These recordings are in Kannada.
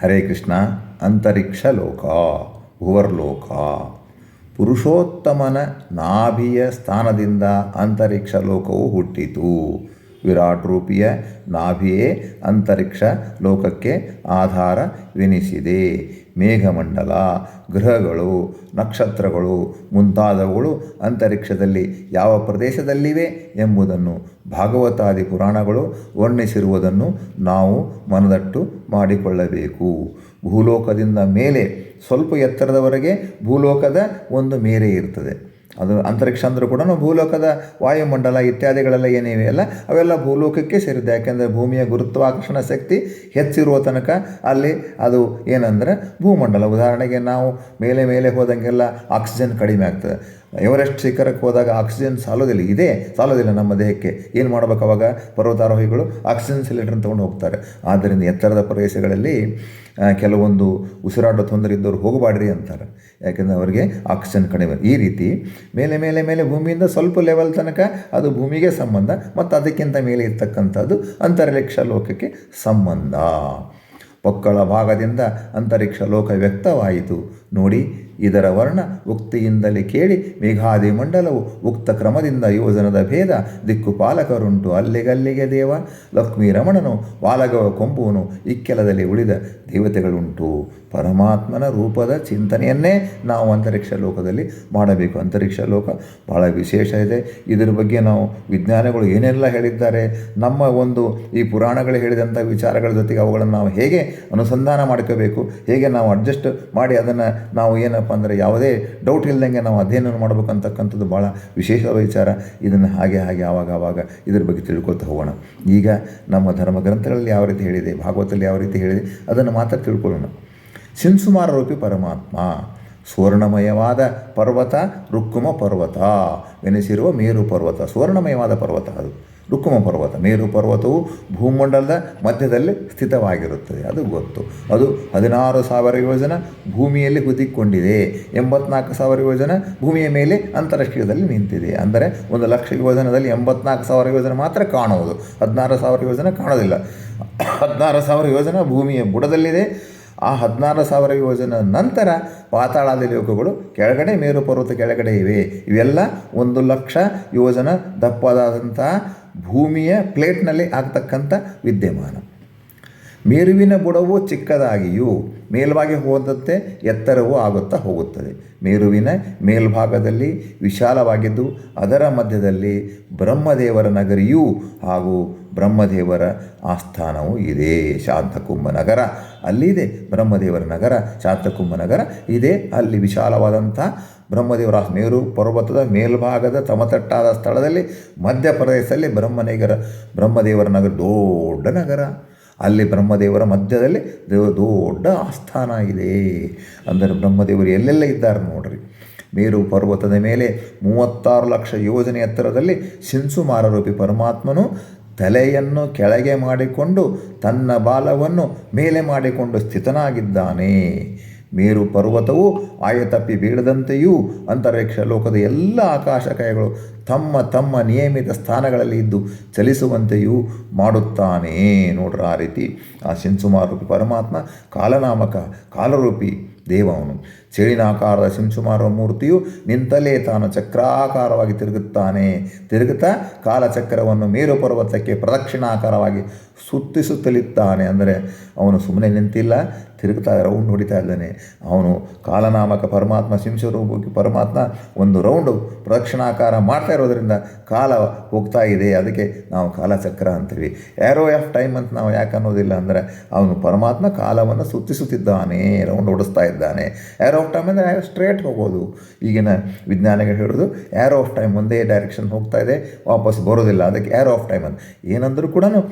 ಹರೇ ಕೃಷ್ಣ. ಅಂತರಿಕ್ಷ ಲೋಕ, ಭುವರ್ಲೋಕ. ಪುರುಷೋತ್ತಮನ ನಾಭಿಯ ಸ್ಥಾನದಿಂದ ಅಂತರಿಕ್ಷ ಲೋಕವು ಹುಟ್ಟಿತು. ವಿರಾಟ್ ರೂಪಿಯ ನಾಭಿಯೇ ಅಂತರಿಕ್ಷ ಲೋಕಕ್ಕೆ ಆಧಾರವೆನಿಸಿದೆ. ಮೇಘಮಂಡಲ, ಗ್ರಹಗಳು, ನಕ್ಷತ್ರಗಳು ಮುಂತಾದವುಗಳು ಅಂತರಿಕ್ಷದಲ್ಲಿ ಯಾವ ಪ್ರದೇಶದಲ್ಲಿವೆ ಎಂಬುದನ್ನು ಭಾಗವತಾದಿ ಪುರಾಣಗಳು ವರ್ಣಿಸಿರುವುದನ್ನು ನಾವು ಮನದಟ್ಟು ಮಾಡಿಕೊಳ್ಳಬೇಕು. ಭೂಲೋಕದಿಂದ ಮೇಲೆ ಸ್ವಲ್ಪ ಎತ್ತರದವರೆಗೆ ಭೂಲೋಕದ ಒಂದು ಮೇರೆ ಇರ್ತದೆ. ಅದು ಅಂತರಿಕ್ಷ ಅಂದರೂ ಕೂಡ ಭೂಲೋಕದ ವಾಯುಮಂಡಲ ಇತ್ಯಾದಿಗಳೆಲ್ಲ ಏನಿವೆ ಅಲ್ಲ, ಅವೆಲ್ಲ ಭೂಲೋಕಕ್ಕೆ ಸೇರಿದೆ. ಯಾಕೆಂದರೆ ಭೂಮಿಯ ಗುರುತ್ವಾಕರ್ಷಣ ಶಕ್ತಿ ಹೆಚ್ಚಿರುವ ತನಕ ಅಲ್ಲಿ ಅದು ಏನಂದರೆ ಭೂಮಂಡಲ. ಉದಾಹರಣೆಗೆ ನಾವು ಮೇಲೆ ಮೇಲೆ ಹೋದಂಗೆಲ್ಲ ಆಕ್ಸಿಜನ್ ಕಡಿಮೆ ಆಗ್ತದೆ. ಎವರೆಸ್ಟ್ ಶಿಖರಕ್ಕೆ ಹೋದಾಗ ಆಕ್ಸಿಜನ್ ಸಾಲೋದಿಲ್ಲ ನಮ್ಮ ದೇಹಕ್ಕೆ. ಏನು ಮಾಡಬೇಕು ಅವಾಗ? ಪರ್ವತಾರೋಹಿಗಳು ಆಕ್ಸಿಜನ್ ಸಿಲಿಂಡರ್ ತೊಗೊಂಡು ಹೋಗ್ತಾರೆ. ಆದ್ದರಿಂದ ಎತ್ತರದ ಪ್ರದೇಶಗಳಲ್ಲಿ ಕೆಲವೊಂದು ಉಸಿರಾಟ ತೊಂದರೆ ಇದ್ದವರು ಹೋಗಬಾಡ್ರಿ ಅಂತಾರೆ. ಯಾಕೆಂದರೆ ಅವರಿಗೆ ಆಕ್ಸಿಜನ್ ಕಡಿಮೆ. ಈ ರೀತಿ ಮೇಲೆ ಮೇಲೆ ಮೇಲೆ ಭೂಮಿಯಿಂದ ಸ್ವಲ್ಪ ಲೆವೆಲ್ ತನಕ ಅದು ಭೂಮಿಗೆ ಸಂಬಂಧ, ಮತ್ತು ಅದಕ್ಕಿಂತ ಮೇಲೆ ಇರ್ತಕ್ಕಂಥದ್ದು ಅಂತರಿಕ್ಷ ಲೋಕಕ್ಕೆ ಸಂಬಂಧ. ಪೊಕ್ಕಳ ಭಾಗದಿಂದ ಅಂತರಿಕ್ಷ ಲೋಕ ವ್ಯಕ್ತವಾಯಿತು. ನೋಡಿ, ಇದರ ವರ್ಣ ಉಕ್ತಿಯಿಂದಲೇ ಕೇಳಿ ಮೇಘಾದಿ ಮಂಡಲವು ಉಕ್ತ ಕ್ರಮದಿಂದ ಯೋಜನದ ಭೇದ ದಿಕ್ಕುಪಾಲಕರುಂಟು. ಅಲ್ಲಿಗಲ್ಲಿಗೆ ದೇವ ಲಕ್ಷ್ಮೀ ರಮಣನು ವಾಲಗವ ಕೊಂಬುವನು ಇಕ್ಕೆಲದಲ್ಲಿ ಉಳಿದ ದೇವತೆಗಳುಂಟು. ಪರಮಾತ್ಮನ ರೂಪದ ಚಿಂತನೆಯನ್ನೇ ನಾವು ಅಂತರಿಕ್ಷ ಲೋಕದಲ್ಲಿ ಮಾಡಬೇಕು. ಅಂತರಿಕ್ಷ ಲೋಕ ಭಾಳ ವಿಶೇಷ ಇದೆ. ಇದರ ಬಗ್ಗೆ ನಾವು ವಿಜ್ಞಾನಿಗಳು ಏನೆಲ್ಲ ಹೇಳಿದ್ದಾರೆ, ನಮ್ಮ ಒಂದು ಈ ಪುರಾಣಗಳು ಹೇಳಿದಂಥ ವಿಚಾರಗಳ ಜೊತೆಗೆ ಅವುಗಳನ್ನು ನಾವು ಹೇಗೆ ಅನುಸಂಧಾನ ಮಾಡ್ಕೋಬೇಕು, ಹೇಗೆ ನಾವು ಅಡ್ಜಸ್ಟ್ ಮಾಡಿ ಅದನ್ನು ನಾವು ಏನಪ್ಪ ಅಂದರೆ ಯಾವುದೇ ಡೌಟ್ ಇಲ್ಲದಂಗೆ ನಾವು ಅಧ್ಯಯನ ಮಾಡ್ಬೇಕಂತಕ್ಕಂಥದ್ದು ಭಾಳ ವಿಶೇಷವಾದ ವಿಚಾರ. ಇದನ್ನು ಹಾಗೆ ಆವಾಗ ಇದ್ರ ಬಗ್ಗೆ ತಿಳ್ಕೊಳ್ತಾ ಹೋಗೋಣ. ಈಗ ನಮ್ಮ ಧರ್ಮ ಗ್ರಂಥಗಳಲ್ಲಿ ಯಾವ ರೀತಿ ಹೇಳಿದೆ, ಭಾಗವತದಲ್ಲಿ ಯಾವ ರೀತಿ ಹೇಳಿದೆ, ಅದನ್ನು ಮಾತ್ರ ತಿಳ್ಕೊಳ್ಳೋಣ. ಶಿಂಸುಮಾರ ರೂಪಿ ಪರಮಾತ್ಮ ಸುವರ್ಣಮಯವಾದ ಪರ್ವತ, ರುಕ್ಕುಮ ಪರ್ವತ ಎನಿಸಿರುವ ಮೇರು ಪರ್ವತ. ಸುವರ್ಣಮಯವಾದ ಪರ್ವತ ಅದು ರುಕ್ಕುಮ ಪರ್ವತ. ಮೇರು ಪರ್ವತವು ಭೂಮಂಡಲದ ಮಧ್ಯದಲ್ಲಿ ಸ್ಥಿತವಾಗಿರುತ್ತದೆ, ಅದು ಗೊತ್ತು. ಅದು 16,000 ಯೋಜನ ಭೂಮಿಯಲ್ಲಿ ಹುದಿಕೊಂಡಿದೆ. 84,000 ಯೋಜನ ಭೂಮಿಯ ಮೇಲೆ ಅಂತರಿಕ್ಷದಲ್ಲಿ ನಿಂತಿದೆ. ಅಂದರೆ 1,00,000 ಯೋಜನದಲ್ಲಿ 84,000 ಯೋಜನ ಮಾತ್ರ ಕಾಣುವುದು, 16,000 ಯೋಜನ ಕಾಣೋದಿಲ್ಲ. 16,000 ಯೋಜನ ಭೂಮಿಯ ಬುಡದಲ್ಲಿದೆ. ಆ 16,000 ಯೋಜನ ನಂತರ ಪಾತಾಳಾದಿ ಲೋಕಗಳು ಕೆಳಗಡೆ, ಮೇರು ಪರ್ವತ ಕೆಳಗಡೆ ಇವೆ. ಇವೆಲ್ಲ 1,00,000 ಯೋಜನ ದಪ್ಪದಾದಂಥ ಭೂಮಿಯ ಪ್ಲೇಟ್ನಲ್ಲಿ ಆಗ್ತಕ್ಕಂಥ ವಿದ್ಯಮಾನ. ಮೇರುವಿನ ಬುಡವು ಚಿಕ್ಕದಾಗಿಯೂ ಮೇಲ್ಭಾಗ ಹೋದಂತೆ ಎತ್ತರವೂ ಆಗುತ್ತಾ ಹೋಗುತ್ತದೆ. ಮೇರುವಿನ ಮೇಲ್ಭಾಗದಲ್ಲಿ ವಿಶಾಲವಾಗಿದ್ದು ಅದರ ಮಧ್ಯದಲ್ಲಿ ಬ್ರಹ್ಮದೇವರ ನಗರಿಯೂ ಹಾಗೂ ಬ್ರಹ್ಮದೇವರ ಆಸ್ಥಾನವೂ ಇದೆ. ಶಾಂತಕುಂಭ ನಗರ ಅಲ್ಲಿದೆ. ಬ್ರಹ್ಮದೇವರ ನಗರ ಶಾಂತಕುಂಭ ನಗರ ಇದೆ. ಅಲ್ಲಿ ವಿಶಾಲವಾದಂಥ ಬ್ರಹ್ಮದೇವರ ಮೇರು ಪರ್ವತದ ಮೇಲ್ಭಾಗದ ಸಮತಟ್ಟಾದ ಸ್ಥಳದಲ್ಲಿ ಮಧ್ಯಪ್ರದೇಶದಲ್ಲಿ ಬ್ರಹ್ಮದೇವರ ನಗರ ದೊಡ್ಡ ನಗರ. ಅಲ್ಲಿ ಬ್ರಹ್ಮದೇವರ ಮಧ್ಯದಲ್ಲಿ ದೊಡ್ಡ ಆಸ್ಥಾನ ಇದೆ. ಅಂದರೆ ಬ್ರಹ್ಮದೇವರು ಎಲ್ಲೆಲ್ಲ ಇದ್ದಾರೆ ನೋಡ್ರಿ. ಮೇರು ಪರ್ವತದ ಮೇಲೆ 36,00,000 ಯೋಜನೆ ಎತ್ತರದಲ್ಲಿ ಶಿಂಸುಮಾರರೂಪಿ ಪರಮಾತ್ಮನು ತಲೆಯನ್ನು ಕೆಳಗೆ ಮಾಡಿಕೊಂಡು ತನ್ನ ಬಾಲವನ್ನು ಮೇಲೆ ಮಾಡಿಕೊಂಡು ಸ್ಥಿತನಾಗಿದ್ದಾನೆ. ಮೇರು ಪರ್ವತವು ಆಯತಪ್ಪಿ ಬೀಳದಂತೆಯೂ ಅಂತರಿಕ್ಷ ಲೋಕದ ಎಲ್ಲ ಆಕಾಶಕಾಯಗಳು ತಮ್ಮ ತಮ್ಮ ನಿಯಮಿತ ಸ್ಥಾನಗಳಲ್ಲಿ ಇದ್ದು ಚಲಿಸುವಂತೆಯೂ ಮಾಡುತ್ತಾನೆ. ನೋಡ್ರ, ಆ ರೀತಿ ಆ ಶಿಂಸುಮಾರೂಪಿ ಪರಮಾತ್ಮ ಕಾಲನಾಮಕ ಕಾಲರೂಪಿ ದೇವ. ಅವನು ಚೇಳಿನಾಕಾರದ ಶಿಂಸುಮಾರ ಮೂರ್ತಿಯು ನಿಂತಲೇ ತಾನು ಚಕ್ರಾಕಾರವಾಗಿ ತಿರುಗುತ್ತಾ ಕಾಲಚಕ್ರವನ್ನು ಮೇರು ಪರ್ವತಕ್ಕೆ ಪ್ರದಕ್ಷಿಣಾಕಾರವಾಗಿ ಸುತ್ತಿಸುತ್ತಲಿದ್ದಾನೆ. ಅಂದರೆ ಅವನು ಸುಮ್ಮನೆ ನಿಂತಿಲ್ಲ, ತಿರುಗ್ತಾ ರೌಂಡ್ ಹೊಡಿತಾ ಇದ್ದಾನೆ. ಅವನು ಕಾಲನಾಮಕ ಪರಮಾತ್ಮ ಶಿಂಸುರೂಪಿ ಪರಮಾತ್ಮ ಒಂದು ರೌಂಡು ಪ್ರದಕ್ಷಿಣಾಕಾರ ಮಾಡ್ತಾ ಇರೋದರಿಂದ ಕಾಲ ಹೋಗ್ತಾ ಇದೆ. ಅದಕ್ಕೆ ನಾವು ಕಾಲಚಕ್ರ ಅಂತೀವಿ. ಆ್ಯರೋ ಆಫ್ ಟೈಮ್ ಅಂತ ನಾವು ಯಾಕೆ ಅನ್ನೋದಿಲ್ಲ ಅಂದರೆ ಅವನು ಪರಮಾತ್ಮ ಕಾಲವನ್ನು ಸುತ್ತಿಸುತ್ತಿದ್ದಾನೆ, ರೌಂಡ್ ಓಡಿಸ್ತಾ ಇದ್ದಾನೆ. ಆ್ಯರೋ ಆಫ್ ಟೈಮ್ ಅಂದರೆ ಸ್ಟ್ರೇಟ್ ಹೋಗೋದು. ಈಗಿನ ವಿಜ್ಞಾನಿಗಳು ಹೇಳೋದು ಆ್ಯರೋ ಆಫ್ ಟೈಮ್ ಒಂದೇ ಡೈರೆಕ್ಷನ್ ಹೋಗ್ತಾ ಇದೆ, ವಾಪಸ್ ಬರೋದಿಲ್ಲ. ಅದಕ್ಕೆ ಆ್ಯರೋ ಆಫ್ ಟೈಮ್ ಅಂತ. ಏನಂದರೂ ಕೂಡ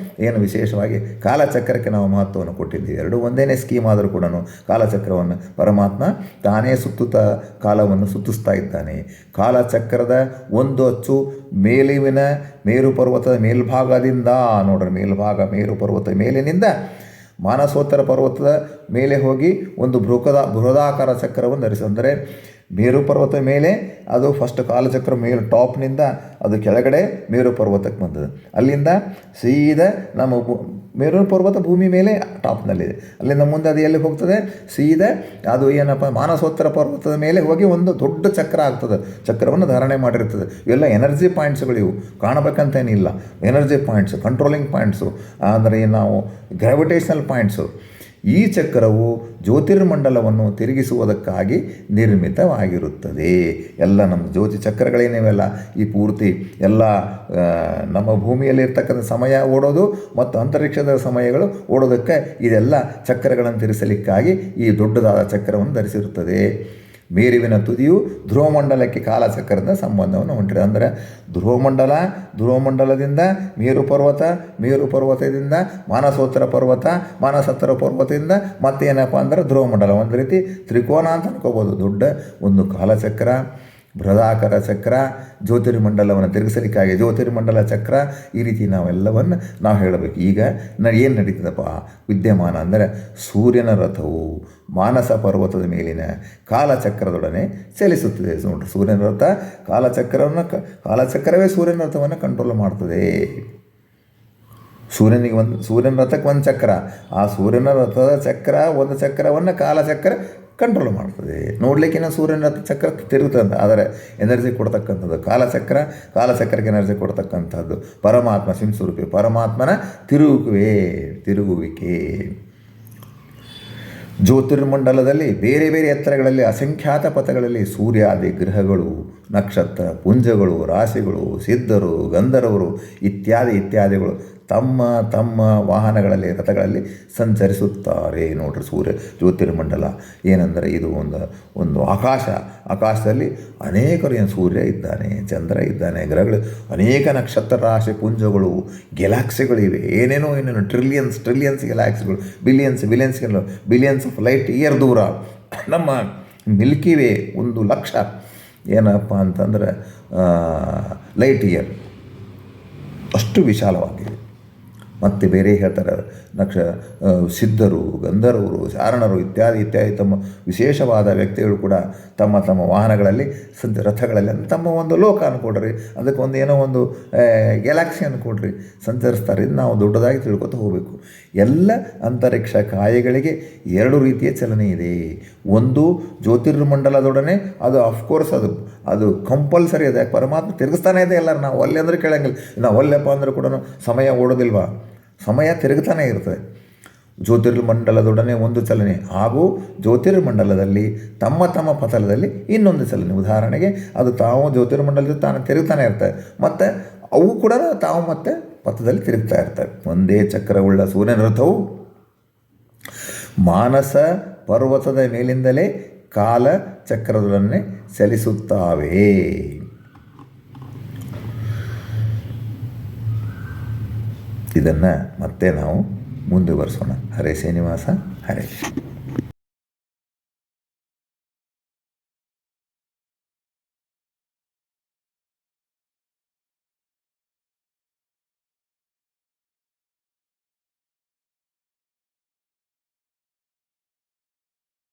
ಏನು ವಿಶೇಷವಾಗಿ ಕಾಲಚಕ್ರಕ್ಕೆ ನಾವು ಮಹತ್ವವನ್ನು ಕೊಟ್ಟಿದ್ದೀವಿ. ಎರಡೂ ಒಂದೇ ಸ್ಕೀಮ್ ಆದರೂ ಕೂಡ ಕಾಲಚಕ್ರವನ್ನು ಪರಮಾತ್ಮ ತಾನೇ ಸುತ್ತುತ್ತಾ ಕಾಲವನ್ನು ಸುತ್ತಿಸ್ತಾ ಇದ್ದಾನೆ. ಕಾಲಚಕ್ರದ ಒಂದು ಅಚ್ಚು ಮೇಲಿನ ಮೇರು ಪರ್ವತದ ಮೇಲ್ಭಾಗದಿಂದ ನೋಡ್ರಿ, ಮೇರು ಪರ್ವತದ ಮೇಲಿನಿಂದ ಮಾನಸೋತ್ತರ ಪರ್ವತದ ಮೇಲೆ ಹೋಗಿ ಒಂದು ಬೃಹದಾಕಾರ ಚಕ್ರವನ್ನು ಧರಿಸಿ, ಅಂದರೆ ಮೇರು ಪರ್ವತ ಮೇಲೆ ಅದು ಫಸ್ಟ್ ಕಾಲಚಕ್ರ ಮೇಲೆ ಟಾಪ್ನಿಂದ ಅದು ಕೆಳಗಡೆ ಮೇರು ಪರ್ವತಕ್ಕೆ ಬಂದದ್ದು. ಅಲ್ಲಿಂದ ಸೀದಾ ನಮ್ಮ ಮೇರು ಪರ್ವತ ಭೂಮಿ ಮೇಲೆ ಟಾಪ್ನಲ್ಲಿದೆ. ಅಲ್ಲಿಂದ ಮುಂದೆ ಅದು ಎಲ್ಲಿ ಹೋಗ್ತದೆ, ಸೀದಾ ಅದು ಏನಪ್ಪ ಮಾನಸೋತ್ತರ ಪರ್ವತದ ಮೇಲೆ ಹೋಗಿ ಒಂದು ದೊಡ್ಡ ಚಕ್ರ ಆಗ್ತದೆ. ಚಕ್ರವನ್ನು ಧಾರಣೆ ಮಾಡಿರ್ತದೆ. ಇವೆಲ್ಲ ಎನರ್ಜಿ ಪಾಯಿಂಟ್ಸ್ಗಳು, ಇವು ಕಾಣಬೇಕಂತೇನಿಲ್ಲ. ಎನರ್ಜಿ ಪಾಯಿಂಟ್ಸು, ಕಂಟ್ರೋಲಿಂಗ್ ಪಾಯಿಂಟ್ಸು, ಅಂದರೆ ನಾವು ಗ್ರಾವಿಟೇಷನಲ್ ಪಾಯಿಂಟ್ಸು. ಈ ಚಕ್ರವು ಜ್ಯೋತಿರ್ಮಂಡಲವನ್ನು ತಿರುಗಿಸುವುದಕ್ಕಾಗಿ ನಿರ್ಮಿತವಾಗಿರುತ್ತದೆ. ಎಲ್ಲ ನಮ್ಮ ಜ್ಯೋತಿ ಚಕ್ರಗಳೇನಿವೆಲ್ಲ ಈ ಪೂರ್ತಿ ಎಲ್ಲ ನಮ್ಮ ಭೂಮಿಯಲ್ಲಿರ್ತಕ್ಕಂಥ ಸಮಯ ಓಡೋದು ಮತ್ತು ಅಂತರಿಕ್ಷದ ಸಮಯಗಳು ಓಡೋದಕ್ಕೆ ಇದೆಲ್ಲ ಚಕ್ರಗಳನ್ನು ತಿರುಗಿಸಲಿಕ್ಕಾಗಿ ಈ ದೊಡ್ಡದಾದ ಚಕ್ರವನ್ನು ಧರಿಸಿರುತ್ತದೆ. ಮೇರುವಿನ ತುದಿಯು ಧ್ರುವಮಂಡಲಕ್ಕೆ ಕಾಲಚಕ್ರದ ಸಂಬಂಧವನ್ನು ಹೊಂಟಿದೆ. ಅಂದರೆ ಧ್ರುವಮಂಡಲದಿಂದ ಮೇರು ಪರ್ವತದಿಂದ ಮಾನಸೋತ್ತರ ಪರ್ವತದಿಂದ ಮತ್ತೇನಪ್ಪ ಅಂದರೆ ಧ್ರುವಮಂಡಲ. ಒಂದು ರೀತಿ ತ್ರಿಕೋನ ಅಂತ ಅನ್ಕೋಬೋದು. ದೊಡ್ಡ ಒಂದು ಕಾಲಚಕ್ರ, ಬೃಹದಾಕಾರ ಚಕ್ರ, ಜ್ಯೋತಿರ್ಮಂಡಲವನ್ನು ತಿರುಗಿಸಲಿಕ್ಕಾಗಿ ಜ್ಯೋತಿರ್ಮಂಡಲ ಚಕ್ರ. ಈ ರೀತಿ ನಾವೆಲ್ಲವನ್ನು ನಾವು ಹೇಳಬೇಕು. ಈಗ ಏನು ನಡೀತದಪ್ಪ ವಿದ್ಯಮಾನ ಅಂದರೆ ಸೂರ್ಯನ ರಥವು ಮಾನಸ ಪರ್ವತದ ಮೇಲಿನ ಕಾಲಚಕ್ರದೊಡನೆ ಚಲಿಸುತ್ತದೆ. ನೋಡ್ರಿ, ಸೂರ್ಯನ ರಥ ಕಾಲಚಕ್ರವೇ ಸೂರ್ಯನ ರಥವನ್ನು ಕಂಟ್ರೋಲ್ ಮಾಡ್ತದೆ. ಸೂರ್ಯನ ರಥಕ್ಕೆ ಒಂದು ಚಕ್ರ, ಆ ಸೂರ್ಯನ ರಥದ ಚಕ್ರ ಒಂದು ಚಕ್ರವನ್ನು ಕಾಲಚಕ್ರ ಕಂಟ್ರೋಲ್ ಮಾಡ್ತದೆ. ನೋಡಲಿಕ್ಕಿನ ಸೂರ್ಯನ ರಥ ಚಕ್ರ ತಿರುಗುತ್ತದೆ, ಆದರೆ ಎನರ್ಜಿ ಕೊಡ್ತಕ್ಕಂಥದ್ದು ಕಾಲಚಕ್ರಕ್ಕೆ ಎನರ್ಜಿ ಕೊಡ್ತಕ್ಕಂಥದ್ದು ಪರಮಾತ್ಮ ಸಿಂಸ್ವರೂಪಿ ಪರಮಾತ್ಮನ ತಿರುಗುವಿಕೆ. ಜ್ಯೋತಿರ್ಮಂಡಲದಲ್ಲಿ ಬೇರೆ ಬೇರೆ ಎತ್ತರಗಳಲ್ಲಿ ಅಸಂಖ್ಯಾತ ಪಥಗಳಲ್ಲಿ ಸೂರ್ಯಾದಿ ಗ್ರಹಗಳು, ನಕ್ಷತ್ರ ಪುಂಜಗಳು, ರಾಶಿಗಳು, ಸಿದ್ಧರು, ಗಂಧರ್ವರು ಇತ್ಯಾದಿಗಳು ತಮ್ಮ ವಾಹನಗಳಲ್ಲಿ ರಥಗಳಲ್ಲಿ ಸಂಚರಿಸುತ್ತಾರೆ. ನೋಡ್ರಿ, ಜ್ಯೋತಿರ್ಮಂಡಲ ಏನಂದರೆ ಇದು ಒಂದು ಆಕಾಶದಲ್ಲಿ ಅನೇಕರು, ಏನು ಸೂರ್ಯ ಇದ್ದಾನೆ, ಚಂದ್ರ ಇದ್ದಾನೆ, ಗ್ರಹಗಳು, ಅನೇಕ ನಕ್ಷತ್ರ ರಾಶಿ ಪುಂಜಗಳು, ಗ್ಯಾಲಾಕ್ಸಿಗಳಿವೆ, ಏನೇನೋ ಟ್ರಿಲಿಯನ್ಸ್ ಗ್ಯಾಲಾಕ್ಸಿಗಳು, ಬಿಲಿಯನ್ಸ್ ಆಫ್ ಲೈಟ್ ಇಯರ್ ದೂರ ನಮ್ಮ ಮಿಲ್ಕಿ ವೇ 1,00,000 ಏನಪ್ಪ ಅಂತಂದರೆ ಲೈಟ್ ಇಯರ್ ಅಷ್ಟು ವಿಶಾಲವಾಗಿದೆ. ಮತ್ತು ಬೇರೆ ಹೇಳ್ತಾರೆ ಸಿದ್ಧರು, ಗಂಧರ್ವರು, ಚಾರಣರು ಇತ್ಯಾದಿ ತಮ್ಮ ವಿಶೇಷವಾದ ವ್ಯಕ್ತಿಗಳು ಕೂಡ ತಮ್ಮ ವಾಹನಗಳಲ್ಲಿ ರಥಗಳಲ್ಲಿ ತಮ್ಮ ಒಂದು ಲೋಕ ಅನ್ಕೊಡ್ರಿ, ಅದಕ್ಕೆ ಒಂದು ಏನೋ ಒಂದು ಗ್ಯಾಲಾಕ್ಸಿ ಅನ್ಕೊಡ್ರಿ ಸಂಚರಿಸ್ತಾರೆ. ಇದು ನಾವು ದೊಡ್ಡದಾಗಿ ತಿಳ್ಕೊತ ಹೋಗಬೇಕು. ಎಲ್ಲ ಅಂತರಿಕ್ಷ ಕಾಯಗಳಿಗೆ 2 ರೀತಿಯ ಚಲನೆ ಇದೆ. ಒಂದು ಜ್ಯೋತಿರ್ಮಂಡಲದೊಡನೆ, ಅದು ಅಫ್ಕೋರ್ಸ್ ಅದು ಕಂಪಲ್ಸರಿ ಇದೆ. ಪರಮಾತ್ಮ ತಿರುಗಿಸ್ತಾನೆ ಇದೆ. ಎಲ್ಲರೂ ನಾವು ಒಲ್ಲೆ ಅಂದರೆ ಕೇಳಂಗಿಲ್ಲ. ನಾವು ಒಲ್ಲೆಪ್ಪ ಅಂದ್ರೆ ಕೂಡ ಸಮಯ ಓಡೋದಿಲ್ವಾ, ಸಮಯ ತಿರುಗ್ತಾನೆ ಇರ್ತದೆ. ಜ್ಯೋತಿರ್ಮಂಡಲದೊಡನೆ ಒಂದು ಚಲನೆ ಹಾಗೂ ಜ್ಯೋತಿರ್ಮಂಡಲದಲ್ಲಿ ತಮ್ಮ ಪಥದಲ್ಲಿ ಇನ್ನೊಂದು ಚಲನೆ. ಉದಾಹರಣೆಗೆ ಅದು ತಾವು ಜ್ಯೋತಿರ್ಮಂಡಲದ ತಾನು ತಿರುಗ್ತಾನೆ ಇರ್ತವೆ, ಮತ್ತು ಅವು ಕೂಡ ತಾವು ಮತ್ತೆ ಪಥದಲ್ಲಿ ತಿರುಗ್ತಾ ಇರ್ತವೆ. ಒಂದೇ ಚಕ್ರವುಳ್ಳ ಸೂರ್ಯನ ರಥವು ಮಾನಸ ಪರ್ವತದ ಮೇಲಿಂದಲೇ ಕಾಲ ಚಕ್ರದೊಡನೆ ಚಲಿಸುತ್ತಾವೆ. ಇದನ್ನು ಮತ್ತೆ ನಾವು ಮುಂದುವರಿಸೋಣ. ಹರೇ ಶ್ರೀನಿವಾಸ, ಹರೇ.